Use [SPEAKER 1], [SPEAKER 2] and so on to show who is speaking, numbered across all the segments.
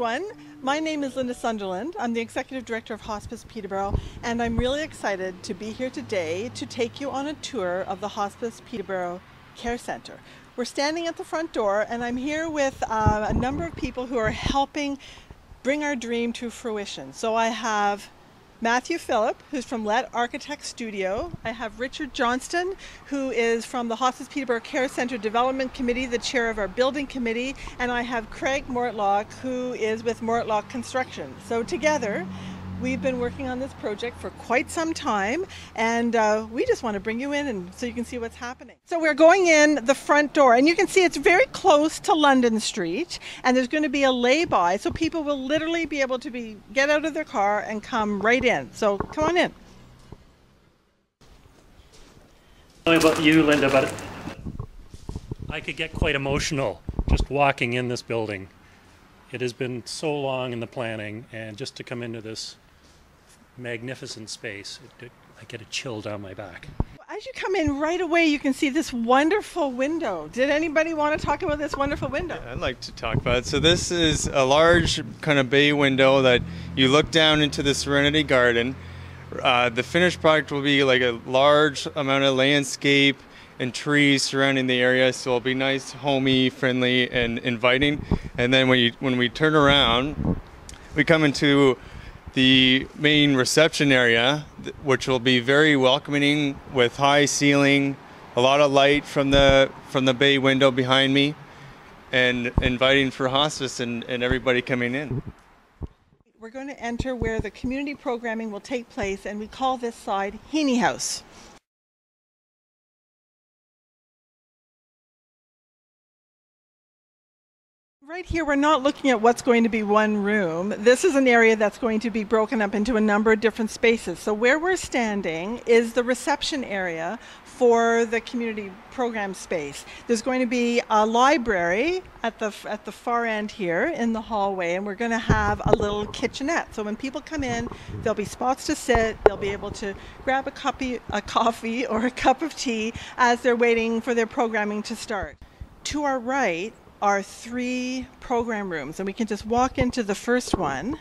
[SPEAKER 1] everyone. My name is Linda Sunderland. I'm the Executive Director of Hospice Peterborough, and I'm really excited to be here today to take you on a tour of the Hospice Peterborough Care Centre. We're standing at the front door, and I'm here with a number of people who are helping bring our dream to fruition. So I have Matthew Phillip, who's from Let Architect Studio. I have Richard Johnston, who is from the Hospice Peterborough Care Centre Development Committee, the chair of our building committee, and I have Craig Mortlock, who is with Mortlock Construction. So together, we've been working on this project for quite some time, and we just want to bring you in and so you can see what's happening. So we're going in the front door, and you can see it's very close to London Street, and there's going to be a lay-by, so people will literally be able to get out of their car and come right in. So come on in.
[SPEAKER 2] I don't know about you, Linda, but I could get quite emotional just walking in this building. It has been so long in the planning, and just to come into this magnificent space, I get a chill down my back.
[SPEAKER 1] As you come in right away, you can see this wonderful window. Did anybody want to talk about this wonderful window?
[SPEAKER 3] Yeah, I'd like to talk about it. So this is a large kind of bay window that you look down into the Serenity Garden. The finished product will be like a large amount of landscape and trees surrounding the area, so it'll be nice, homey, friendly, and inviting. And then when we turn around, we come into the main reception area, which will be very welcoming with high ceiling, a lot of light from the bay window behind me, and inviting for hospice and everybody coming in.
[SPEAKER 1] We're going to enter where the community programming will take place, and we call this side Heaney House. Right here, we're not looking at what's going to be one room. This is an area that's going to be broken up into a number of different spaces. So where we're standing is the reception area for the community program space. There's going to be a library at the far end here in the hallway, and we're going to have a little kitchenette. So when people come in, there'll be spots to sit. They'll be able to grab a coffee or a cup of tea as they're waiting for their programming to start. To our right are 3 program rooms, and we can just walk into the first one.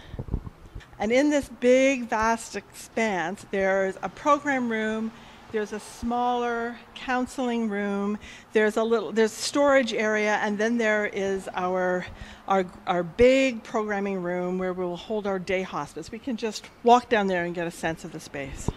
[SPEAKER 1] And in this big, vast expanse, there's a program room, there's a smaller counseling room, there's storage area, and then there is our big programming room where we'll hold our day hospice. We can just walk down there and get a sense of the space.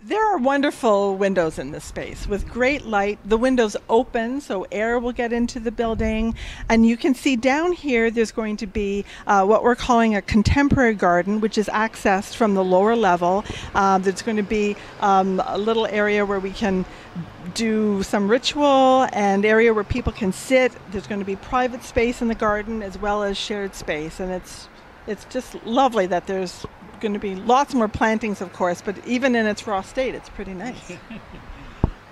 [SPEAKER 1] There are wonderful windows in this space with great light. The windows open so air will get into the building, and you can see down here there's going to be what we're calling a contemporary garden, which is accessed from the lower level. There's going to be a little area where we can do some ritual and area where people can sit. There's going to be private space in the garden as well as shared space, and it's just lovely that there's going to be lots more plantings, of course, but even in its raw state, it's pretty nice.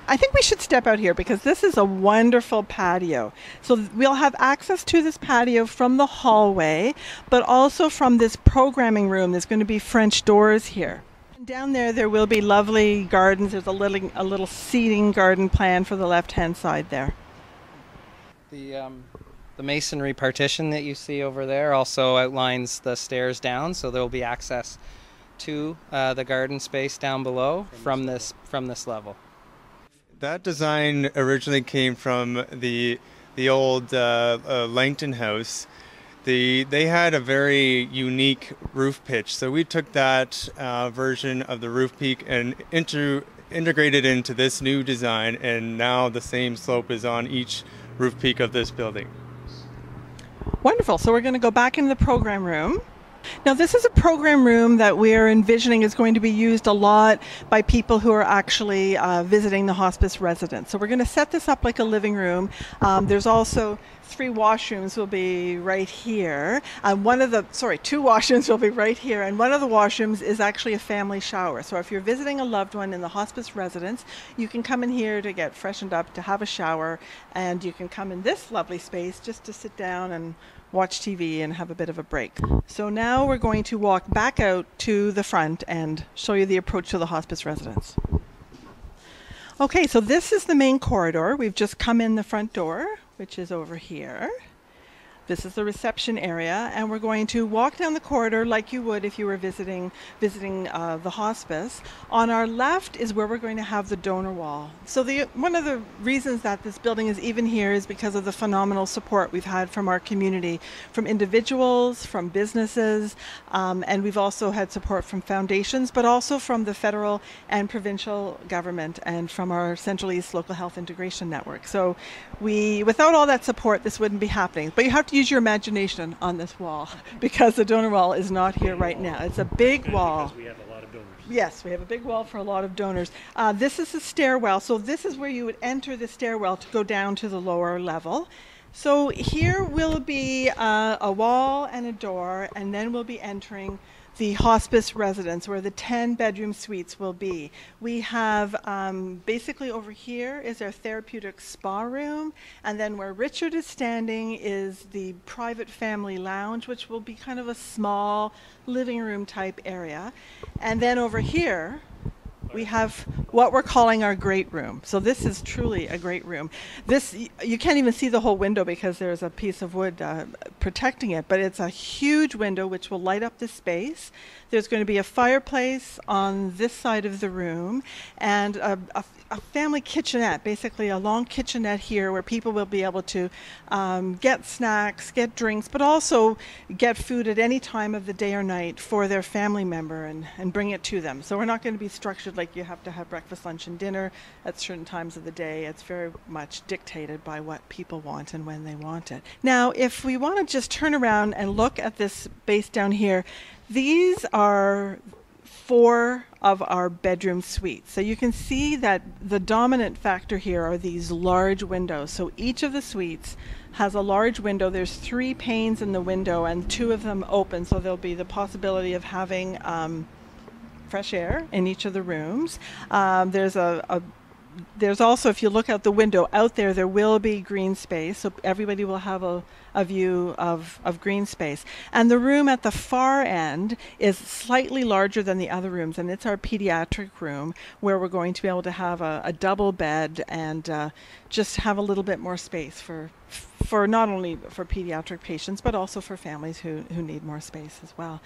[SPEAKER 1] I think we should step out here because this is a wonderful patio. So we'll have access to this patio from the hallway, but also from this programming room. There's going to be French doors here. And down there will be lovely gardens. There's a little seating garden plan for the left-hand side there.
[SPEAKER 4] The masonry partition that you see over there also outlines the stairs down, so there will be access to the garden space down below from this level.
[SPEAKER 3] That design originally came from the old Langton House. They had a very unique roof pitch, so we took that version of the roof peak and integrated into this new design, and now the same slope is on each roof peak of this building.
[SPEAKER 1] Wonderful. So we're going to go back into the program room. Now this is a program room that we're envisioning is going to be used a lot by people who are actually visiting the hospice residents. So we're going to set this up like a living room. There's also 3 washrooms will be right here. 2 washrooms will be right here, and one of the washrooms is actually a family shower. So if you're visiting a loved one in the hospice residence, you can come in here to get freshened up, to have a shower, and you can come in this lovely space just to sit down and watch TV and have a bit of a break. So now we're going to walk back out to the front and show you the approach to the hospice residence. Okay, so this is the main corridor. We've just come in the front door, which is over here. This is the reception area, and we're going to walk down the corridor like you would if you were visiting the hospice. On our left is where we're going to have the donor wall. So one of the reasons that this building is even here is because of the phenomenal support we've had from our community, from individuals, from businesses, and we've also had support from foundations, but also from the federal and provincial government and from our Central East Local Health Integration Network. So without all that support, this wouldn't be happening. But you have to use your imagination on this wall because the donor wall is not here right now. It's a big wall.
[SPEAKER 2] Because we have a lot of donors.
[SPEAKER 1] Yes, we have a big wall for a lot of donors. This is the stairwell. So this is where you would enter the stairwell to go down to the lower level. So here will be a wall and a door, and then we'll be entering the hospice residence where the 10-bedroom suites will be. We have basically over here is our therapeutic spa room, and then where Richard is standing is the private family lounge, which will be kind of a small living room type area. And then over here we have what we're calling our great room. So this is truly a great room. This, you can't even see the whole window because there's a piece of wood protecting it, but it's a huge window which will light up the space. There's going to be a fireplace on this side of the room and a family kitchenette, basically a long kitchenette here where people will be able to get snacks, get drinks, but also get food at any time of the day or night for their family member and bring it to them. So we're not going to be structured like you have to have breakfast, lunch, and dinner at certain times of the day. It's very much dictated by what people want and when they want it. Now, if we want to just turn around and look at this base down here, these are 4 of our bedroom suites. So you can see that the dominant factor here are these large windows. So each of the suites has a large window. There's 3 panes in the window and 2 of them open, so there'll be the possibility of having fresh air in each of the rooms. There's also, if you look out the window out there, there will be green space, so everybody will have a view of green space. And the room at the far end is slightly larger than the other rooms, and it's our pediatric room where we're going to be able to have a double bed and just have a little bit more space for not only for pediatric patients, but also for families who need more space as well.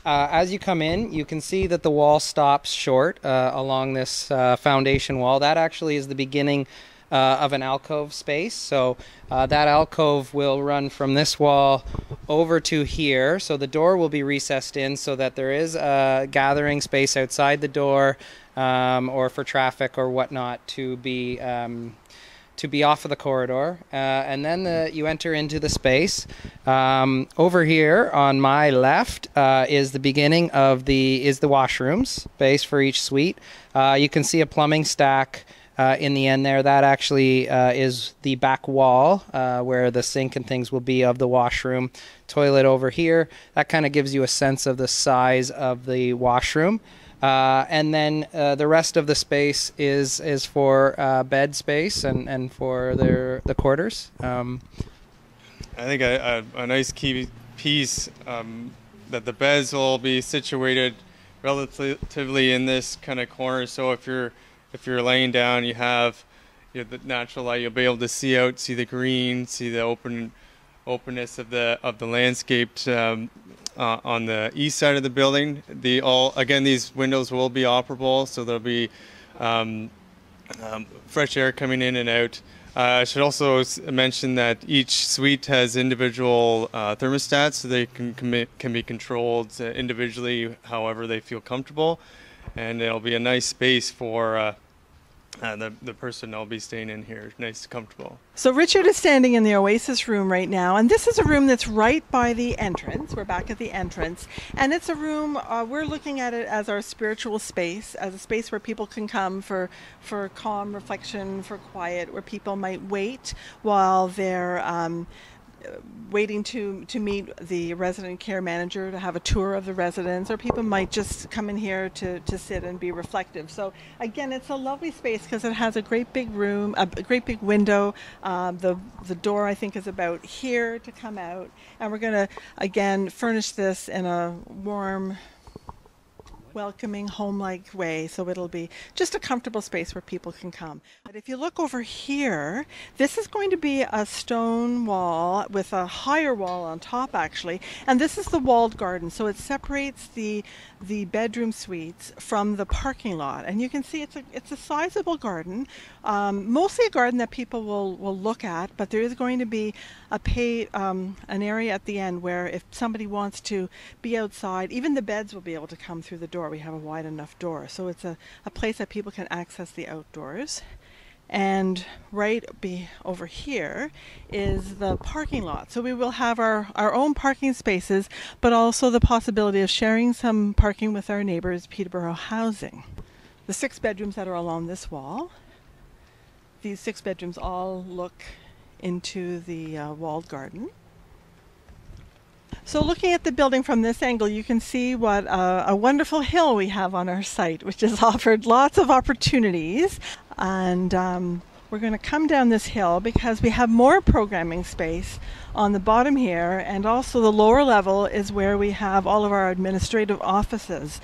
[SPEAKER 4] As you come in, you can see that the wall stops short along this foundation wall. That actually is the beginning of an alcove space. So that alcove will run from this wall over to here. So the door will be recessed in so that there is a gathering space outside the door or for traffic or whatnot to be off of the corridor, and then you enter into the space. Over here on my left is the beginning of the washrooms space for each suite. You can see a plumbing stack in the end there. That actually is the back wall where the sink and things will be of the washroom. Toilet over here. That kind of gives you a sense of the size of the washroom. And then the rest of the space is for bed space and for the quarters.
[SPEAKER 3] I think a nice key piece that the beds will be situated relatively in this kind of corner. So if you're laying down, you have the natural light. You'll be able to see out, see the green, see the openness of the landscapes. On the east side of the building, again, these windows will be operable, so there'll be fresh air coming in and out. I should also mention that each suite has individual thermostats, so they can be controlled individually however they feel comfortable, and it'll be a nice space for the person I'll be staying in here. Nice, comfortable.
[SPEAKER 1] So Richard is standing in the Oasis room right now, and this is a room that's right by the entrance. We're back at the entrance, and it's a room, we're looking at it as our spiritual space, as a space where people can come for calm reflection, for quiet, where people might wait while they're waiting to meet the resident care manager, to have a tour of the residence, or people might just come in here to sit and be reflective. So again, it's a lovely space because it has a great big room, a great big window. The door, I think, is about here to come out, and we're going to again furnish this in a warm welcoming, home-like way, so it'll be just a comfortable space where people can come. But if you look over here, this is going to be a stone wall with a higher wall on top, actually, and this is the walled garden, so it separates the bedroom suites from the parking lot. And you can see it's a sizable garden, mostly a garden that people will look at, but there is going to be an area at the end where if somebody wants to be outside, even the beds will be able to come through the door. We have a wide enough door, so it's a place that people can access the outdoors. And right over here is the parking lot. So we will have our own parking spaces, but also the possibility of sharing some parking with our neighbors, Peterborough Housing. The 6 bedrooms that are along this wall, these 6 bedrooms all look into the walled garden. So looking at the building from this angle, you can see what a wonderful hill we have on our site, which has offered lots of opportunities. And we're going to come down this hill because we have more programming space on the bottom here, and also the lower level is where we have all of our administrative offices,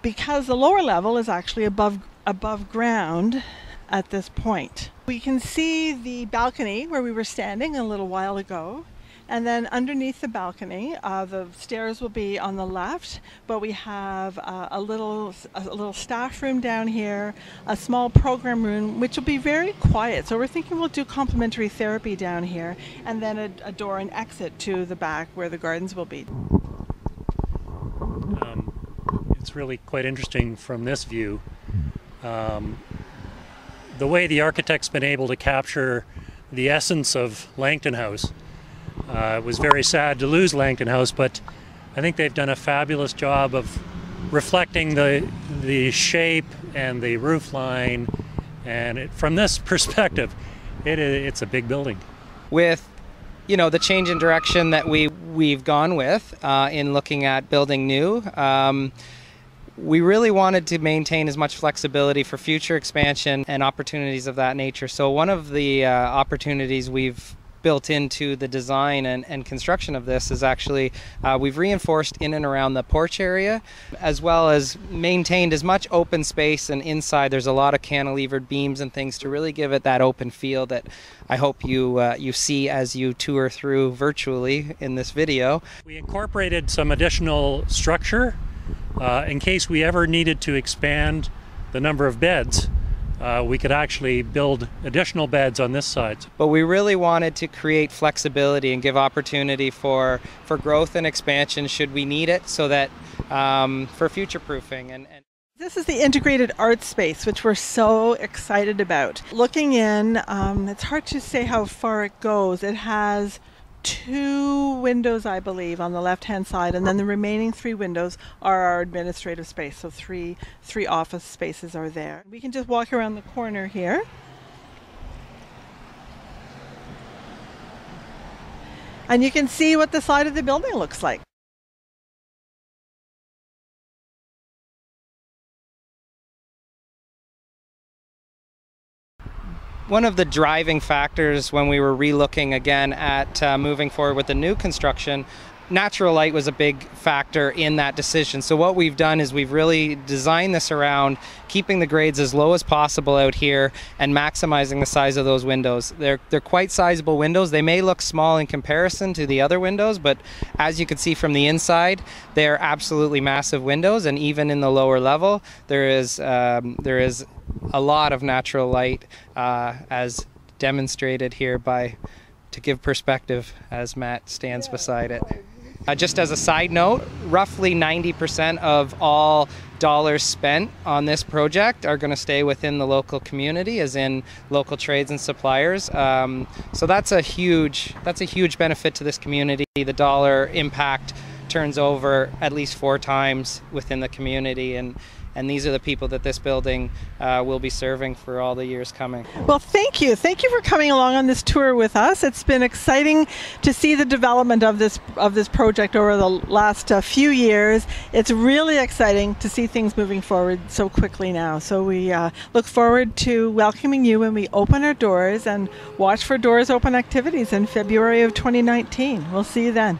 [SPEAKER 1] because the lower level is actually above ground at this point. We can see the balcony where we were standing a little while ago. And then underneath the balcony, the stairs will be on the left, but we have a little staff room down here, a small program room, which will be very quiet. So we're thinking we'll do complementary therapy down here, and then a door and exit to the back where the gardens will be.
[SPEAKER 2] It's really quite interesting from this view. The way the architect's been able to capture the essence of Langton House. It was very sad to lose Langton House, but I think they've done a fabulous job of reflecting the shape and the roof line, and from this perspective, it's a big building.
[SPEAKER 4] With the change in direction that we've gone with in looking at building new, we really wanted to maintain as much flexibility for future expansion and opportunities of that nature. So one of the opportunities we've built into the design and construction of this is actually we've reinforced in and around the porch area, as well as maintained as much open space, and inside there's a lot of cantilevered beams and things to really give it that open feel that I hope you see as you tour through virtually in this video.
[SPEAKER 2] We incorporated some additional structure in case we ever needed to expand the number of beds. We could actually build additional beds on this side.
[SPEAKER 4] But we really wanted to create flexibility and give opportunity for growth and expansion should we need it, so that for future proofing.
[SPEAKER 1] This is the integrated art space, which we're so excited about. Looking in, it's hard to say how far it goes. It has 2 windows, I believe, on the left-hand side, and then the remaining 3 windows are our administrative space. So three office spaces are there. We can just walk around the corner here. And you can see what the side of the building looks like.
[SPEAKER 4] One of the driving factors when we were relooking again at moving forward with the new construction, natural light was a big factor in that decision. So what we've done is we've really designed this around keeping the grades as low as possible out here and maximizing the size of those windows. They're quite sizable windows. They may look small in comparison to the other windows, but as you can see from the inside, they're absolutely massive windows. And even in the lower level, there is a lot of natural light, as demonstrated here to give perspective as Matt stands beside it. Just as a side note, roughly 90% of all dollars spent on this project are going to stay within the local community, as in local trades and suppliers. So that's a huge benefit to this community. The dollar impact turns over at least 4 times within the community, and these are the people that this building will be serving for all the years coming.
[SPEAKER 1] Well, thank you. Thank you for coming along on this tour with us. It's been exciting to see the development of this project over the last few years. It's really exciting to see things moving forward so quickly now. So we look forward to welcoming you when we open our doors, and watch for Doors Open activities in February of 2019. We'll see you then.